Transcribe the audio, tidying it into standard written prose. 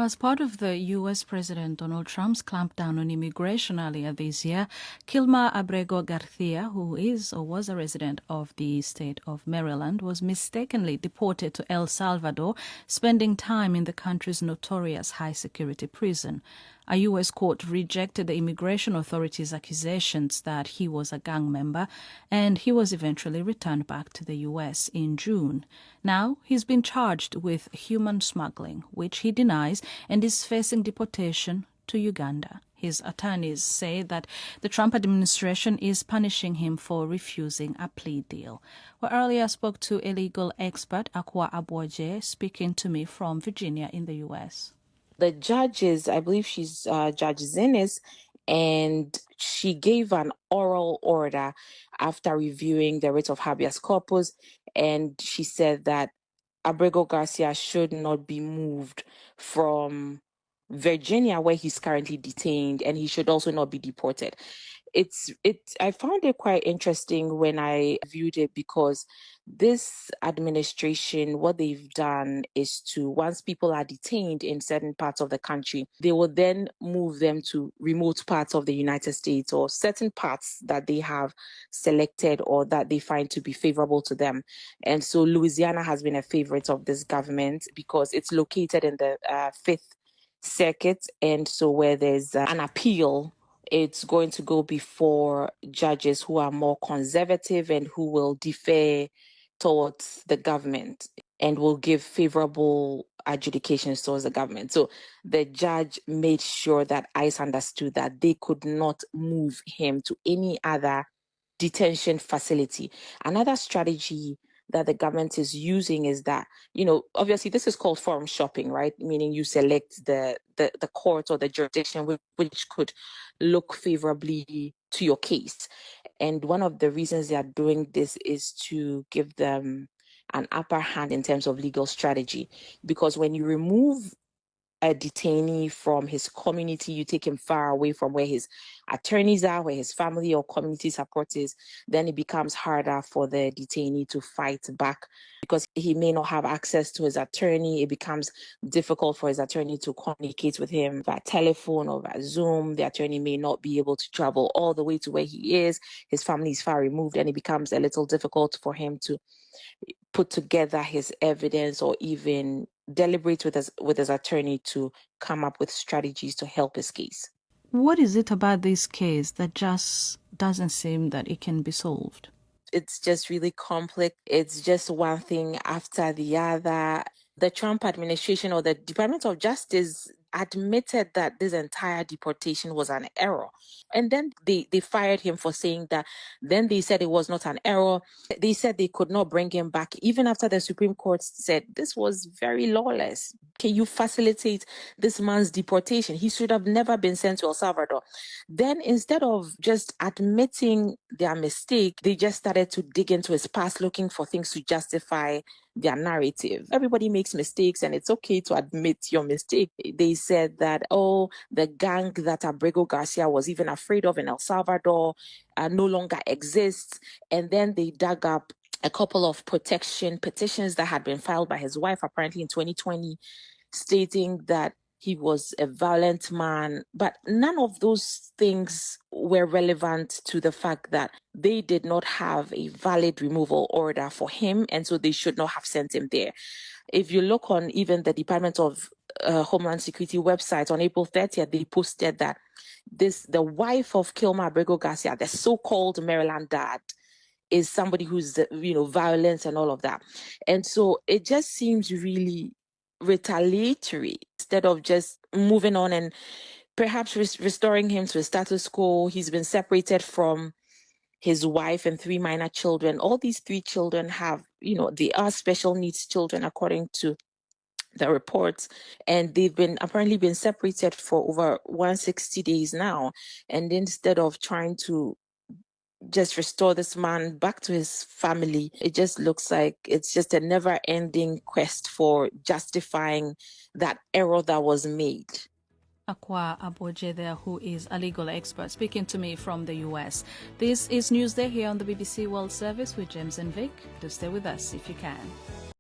As part of the U.S. President Donald Trump's clampdown on immigration earlier this year, Abrego Garcia, who is or was a resident of the state of Maryland, was mistakenly deported to El Salvador, spending time in the country's notorious high-security prison. A U.S. court rejected the immigration authorities' accusations that he was a gang member, and he was eventually returned back to the U.S. in June. Now he's been charged with human smuggling, which he denies, and is facing deportation to Uganda. His attorneys say that the Trump administration is punishing him for refusing a plea deal. We earlier spoke to a legal expert, Akwa Aboje, speaking to me from Virginia in the U.S. The judges, I believe she's Judge Zenes, and she gave an oral order after reviewing the writ of habeas corpus, and she said that Abrego Garcia should not be moved from Virginia, where he's currently detained, and he should also not be deported. I found it quite interesting when I viewed it, because this administration, what they've done is to, once people are detained in certain parts of the country, they will then move them to remote parts of the United States, or certain parts that they have selected or that they find to be favorable to them. And so Louisiana has been a favorite of this government because it's located in the Fifth Circuit. And so where there's an appeal, it's going to go before judges who are more conservative and who will defer towards the government and will give favorable adjudications towards the government. So the judge made sure that ICE understood that they could not move him to any other detention facility. Another strategy that the government is using is that, obviously this is called forum shopping, right? Meaning you select the court or the jurisdiction which could look favorably to your case. And one of the reasons they are doing this is to give them an upper hand in terms of legal strategy. Because when you remove a detainee from his community, you take him far away from where his attorneys are, where his family or community support is, then it becomes harder for the detainee to fight back, because he may not have access to his attorney. It becomes difficult for his attorney to communicate with him via telephone or via Zoom. The attorney may not be able to travel all the way to where he is. His family is far removed, and it becomes a little difficult for him to put together his evidence or even deliberate with his attorney to come up with strategies to help his case. What is it about this case that just doesn't seem that it can be solved? It's just really complex. It's just one thing after the other. The Trump administration, or the Department of Justice, admitted that this entire deportation was an error. And then they fired him for saying that. Then they said it was not an error. They said they could not bring him back, even after the Supreme Court said this was very lawless. Can you facilitate this man's deportation? He should have never been sent to El Salvador. Then instead of just admitting their mistake, they just started to dig into his past, looking for things to justify their narrative. Everybody makes mistakes, and it's okay to admit your mistake. They said that, the gang that Abrego Garcia was even afraid of in El Salvador no longer exists. And then they dug up a couple of protection petitions that had been filed by his wife, apparently in 2020, stating that he was a violent man. But none of those things were relevant to the fact that they did not have a valid removal order for him, and so they should not have sent him there. If you look on even the Department of Homeland Security website, on April 30th, they posted that the wife of Abrego Garcia, the so-called Maryland dad, is somebody who's, violent and all of that. And so it just seems really retaliatory, instead of just moving on and perhaps restoring him to a status quo. He's been separated from his wife and 3 minor children. All these 3 children have, they are special needs children according to the reports, and they've apparently been separated for over 160 days now. And instead of trying to just restore this man back to his family, it just looks like it's just a never-ending quest for justifying that error that was made. Akwa Aboje there, who is a legal expert, speaking to me from the US. This is Newsday here on the BBC World Service with James and Vic. Do stay with us if you can.